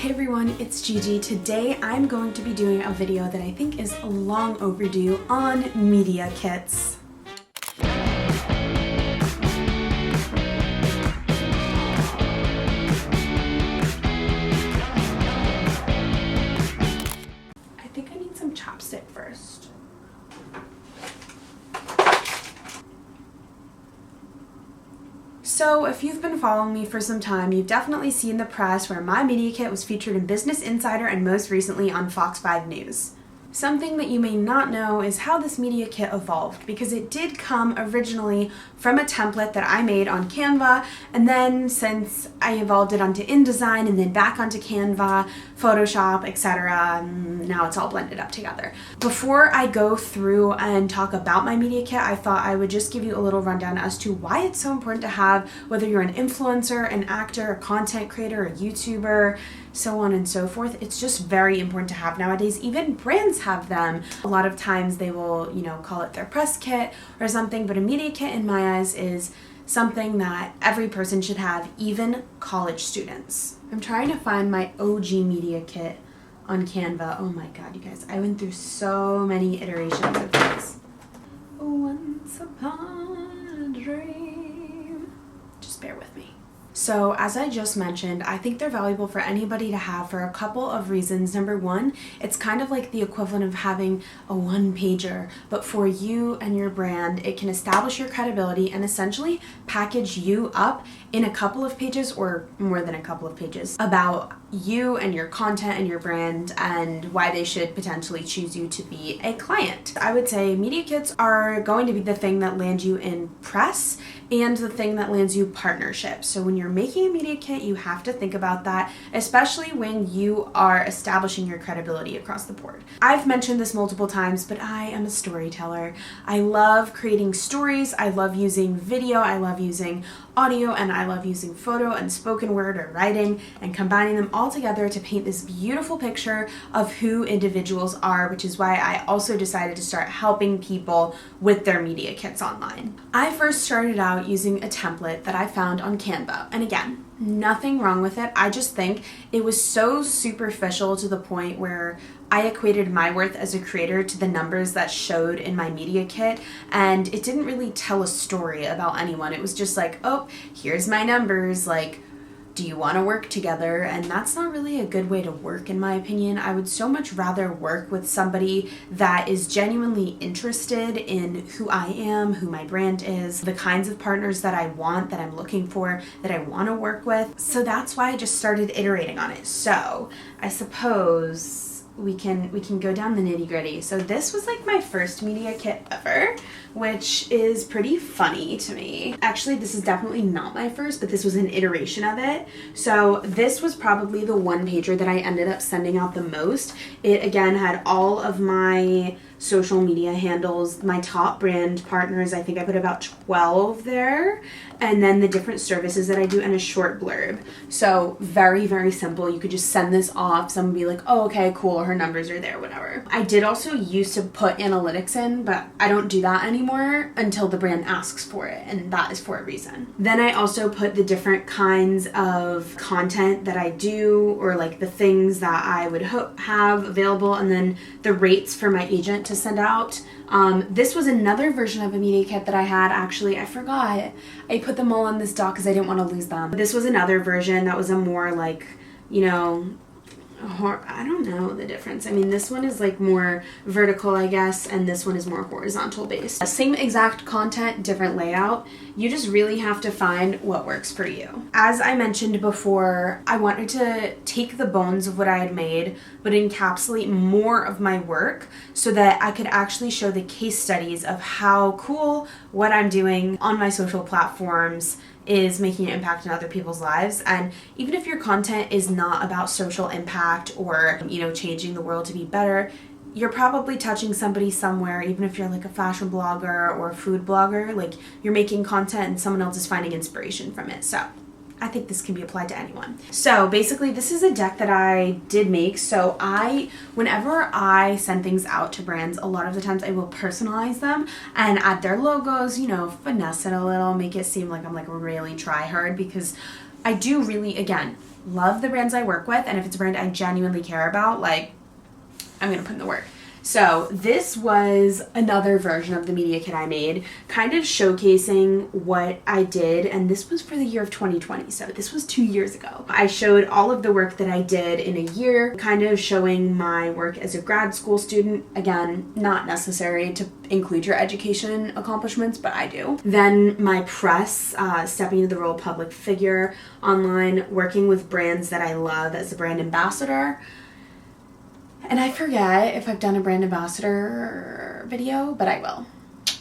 Hey everyone, it's Gigi. Today I'm going to be doing a video that I think is long overdue on media kits. I think I need some chapstick first. So if you've been following me for some time, you've definitely seen the press where my media kit was featured in Business Insider and most recently on Fox 5 News. Something that you may not know is how this media kit evolved, because it did come originally from a template that I made on Canva, and then since I evolved it onto InDesign and then back onto Canva, Photoshop, etc., now it's all blended up together. Before I go through and talk about my media kit, I thought I would just give you a little rundown as to why it's so important to have, whether you're an influencer, an actor, a content creator, a YouTuber, so on and so forth. It's just very important to have nowadays. Even brands have them. A lot of times they will, call it their press kit or something, but a media kit in my eyes is something that every person should have, even college students. I'm trying to find my OG media kit on Canva. Oh my god, you guys, I went through so many iterations of this. Once upon a dream. Just bear with me. So as I just mentioned, I think they're valuable for anybody to have for a couple of reasons. Number one, it's kind of like the equivalent of having a one-pager, but for you and your brand, it can establish your credibility and essentially package you up in a couple of pages or more than a couple of pages about you and your content and your brand and why they should potentially choose you to be a client. I would say media kits are going to be the thing that lands you in press and the thing that lands you partnerships. So when you're making a media kit, you have to think about that, especially when you are establishing your credibility across the board. I've mentioned this multiple times, but I am a storyteller. I love creating stories. I love using video. I love using audio, and I love using photo and spoken word or writing and combining them all together to paint this beautiful picture of who individuals are, which is why I also decided to start helping people with their media kits online. I first started out using a template that I found on Canva, and again, nothing wrong with it. I just think it was so superficial to the point where I equated my worth as a creator to the numbers that showed in my media kit, and it didn't really tell a story about anyone. It was just like, oh, here's my numbers, like, do you want to work together? And that's not really a good way to work, in my opinion. I would so much rather work with somebody that is genuinely interested in who I am, who my brand is, the kinds of partners that I want, that I'm looking for, that I want to work with. So that's why I just started iterating on it. So I suppose we can go down the nitty-gritty. So this was like my first media kit ever, which is pretty funny to me. Actually, this is definitely not my first, but this was an iteration of it. So this was probably the one pager that I ended up sending out the most. It again had all of my social media handles, my top brand partners. I think I put about 12 there, and then the different services that I do and a short blurb. So very, very simple. You could just send this off. Someone would be like, oh, okay, cool. Her numbers are there, whatever. I did also used to put analytics in, but I don't do that anymore until the brand asks for it, and that is for a reason. Then I also put the different kinds of content that I do, or like the things that I would have available, and then the rates for my agent to send out. This was another version of a media kit that I had. Actually, I forgot. I put them all on this doc because I didn't want to lose them. This was another version that was a more like, I don't know the difference. I mean, this one is like more vertical, I guess, and this one is more horizontal based. Same exact content, different layout. You just really have to find what works for you. As I mentioned before, I wanted to take the bones of what I had made, but encapsulate more of my work so that I could actually show the case studies of how cool what I'm doing on my social platforms is making an impact in other people's lives. And even if your content is not about social impact or, changing the world to be better, you're probably touching somebody somewhere. Even if you're like a fashion blogger or a food blogger, like you're making content and someone else is finding inspiration from it. So I think this can be applied to anyone. So basically this is a deck that I did make. So whenever I send things out to brands, a lot of the times I will personalize them and add their logos, finesse it a little, make it seem like I'm like really try hard, because I do really, again, love the brands I work with, and if it's a brand I genuinely care about, like, I'm going to put in the work. So this was another version of the media kit I made, kind of showcasing what I did, and this was for the year of 2020, so this was 2 years ago. I showed all of the work that I did in a year, kind of showing my work as a grad school student. Again, not necessary to include your education accomplishments, but I do. Then my press, stepping into the role of public figure online, working with brands that I love as a brand ambassador. And I forget if I've done a brand ambassador video, but I will.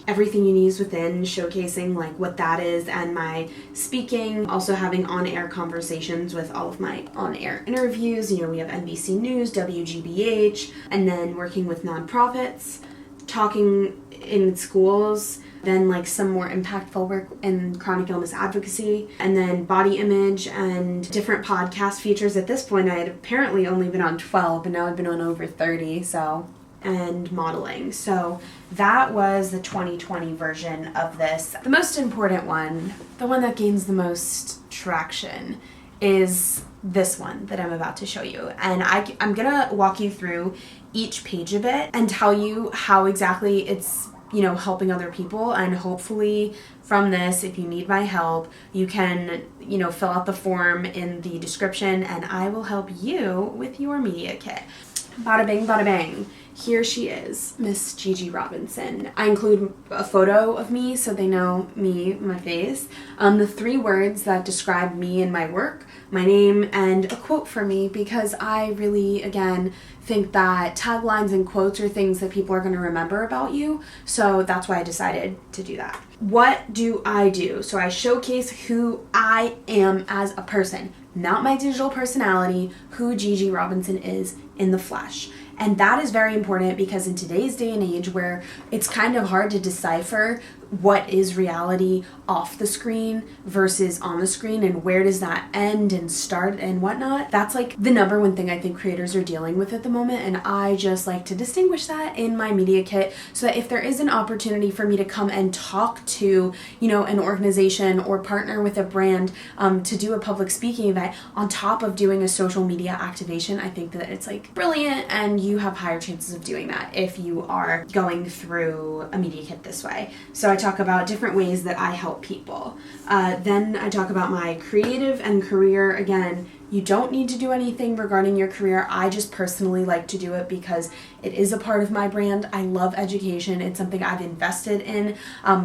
Everything You Need Is Within, showcasing like what that is, and my speaking, also having on-air conversations with all of my on-air interviews. You know, we have NBC News, WGBH, and then working with nonprofits, talking in schools, then like some more impactful work in chronic illness advocacy, and then body image and different podcast features. At this point, I had apparently only been on 12, but now I've been on over 30, so, and modeling. So that was the 2020 version of this. The most important one, the one that gains the most traction, is this one that I'm about to show you. And I'm gonna walk you through each page of it and tell you how exactly it's, you know, helping other people, and hopefully from this, if you need my help, you can, you know, fill out the form in the description and I will help you with your media kit. Bada bing, bada bang. Here she is, Miss Gigi Robinson. I include a photo of me so they know me, my face, the 3 words that describe me and my work, my name, and a quote for me, because I really, again, think that taglines and quotes are things that people are going to remember about you, so that's why I decided to do that. What do I do? So I showcase who I am as a person, not my digital personality, who Gigi Robinson is in the flesh. And that is very important because in today's day and age where it's kind of hard to decipher what is reality off the screen versus on the screen, and where does that end and start and whatnot, that's like the number one thing I think creators are dealing with at the moment. And I just like to distinguish that in my media kit so that if there is an opportunity for me to come and talk to, you know, an organization or partner with a brand to do a public speaking event on top of doing a social media activation, I think that it's like brilliant, and you have higher chances of doing that if you are going through a media kit this way. So I talk about different ways that I help people. Then I talk about my creative and career. Again, you don't need to do anything regarding your career. I just personally like to do it because it is a part of my brand. I love education. It's something I've invested in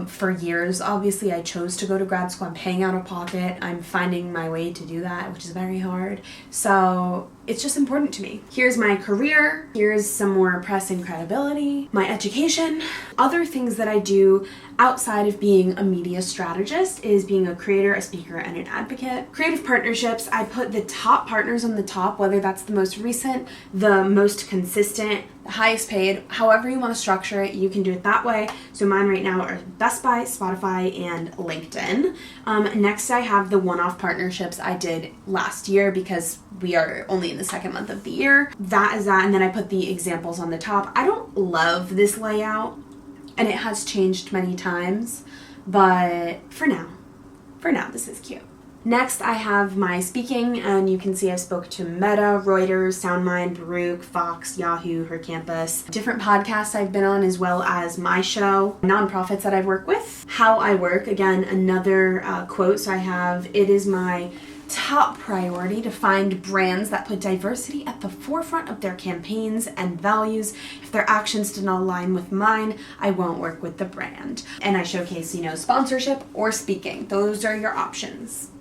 for years. Obviously, I chose to go to grad school. I'm paying out of pocket. I'm finding my way to do that, which is very hard. So it's just important to me. Here's my career. Here's some more press and credibility. My education. Other things that I do outside of being a media strategist is being a creator, a speaker, and an advocate. Creative partnerships, I put the top partners on the top, whether that's the most recent, the most consistent, the highest paid, however you want to structure it, you can do it that way. So mine right now are Best Buy, Spotify, and LinkedIn. Next, I have the one-off partnerships I did last year because we are only in the 2nd month of the year. That is that, and then I put the examples on the top. I don't love this layout, and it has changed many times, but for now, this is cute. Next, I have my speaking, and you can see I've spoke to Meta, Reuters, SoundMind, Baruch, Fox, Yahoo, Her Campus, different podcasts I've been on, as well as my show, nonprofits that I've worked with. How I work, again, another quote. So I have, it is my top priority to find brands that put diversity at the forefront of their campaigns and values. If their actions do not align with mine, I won't work with the brand. And I showcase, you know, sponsorship or speaking. Those are your options.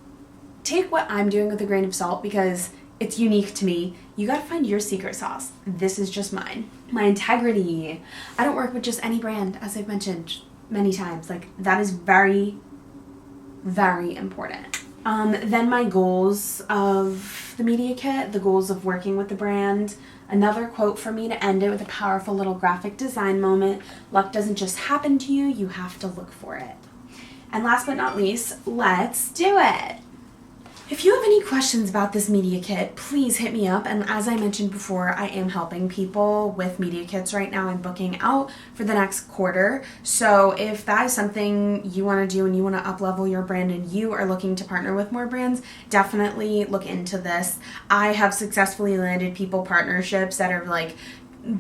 Take what I'm doing with a grain of salt because it's unique to me. You gotta find your secret sauce. This is just mine. My integrity. I don't work with just any brand, as I've mentioned many times. Like, that is very, very important. Then my goals of the media kit, the goals of working with the brand. Another quote for me to end it with a powerful little graphic design moment. Luck doesn't just happen to you, you have to look for it. And last but not least, let's do it. If you have any questions about this media kit, please hit me up. And as I mentioned before, I am helping people with media kits right now and booking out for the next quarter. So if that is something you want to do and you want to up-level your brand and you are looking to partner with more brands, definitely look into this. I have successfully landed people partnerships that are like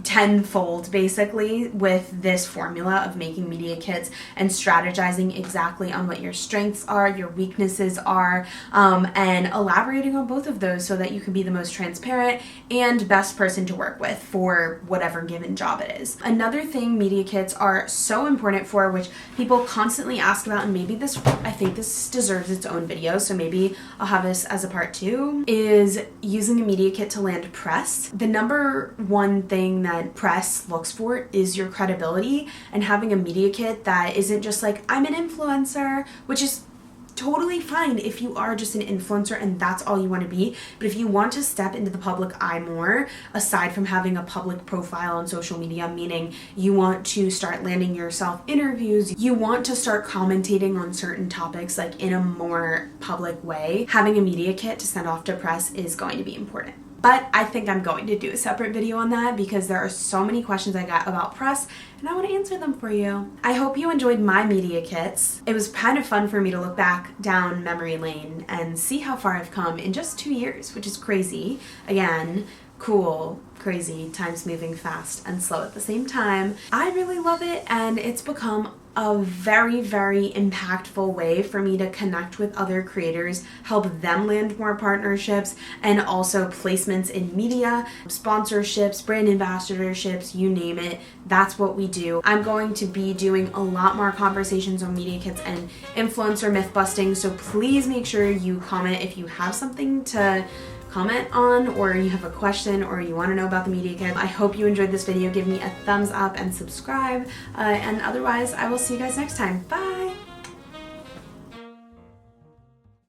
tenfold basically with this formula of making media kits and strategizing exactly on what your strengths are, your weaknesses are, and elaborating on both of those so that you can be the most transparent and best person to work with for whatever given job it is. Another thing media kits are so important for, which people constantly ask about, and maybe I think this deserves its own video, so maybe I'll have this as a part 2, is using a media kit to land press. The number one thing that press looks for is your credibility, and having a media kit that isn't just like, I'm an influencer, which is totally fine if you are just an influencer and that's all you want to be. But if you want to step into the public eye more, aside from having a public profile on social media, meaning you want to start landing yourself interviews, you want to start commentating on certain topics like in a more public way, having a media kit to send off to press is going to be important. But I think I'm going to do a separate video on that because there are so many questions I got about press and I want to answer them for you. I hope you enjoyed my media kits. It was kind of fun for me to look back down memory lane and see how far I've come in just 2 years, which is crazy. Again, cool, crazy, time's moving fast and slow at the same time. I really love it, and it's become a very, very impactful way for me to connect with other creators, help them land more partnerships, and also placements in media, sponsorships, brand ambassadorships, you name it. That's what we do. I'm going to be doing a lot more conversations on media kits and influencer myth busting, so please make sure you comment if you have something to comment on, or you have a question, or you want to know about the media kit. I hope you enjoyed this video. Give me a thumbs up and subscribe, and otherwise I will see you guys next time. Bye!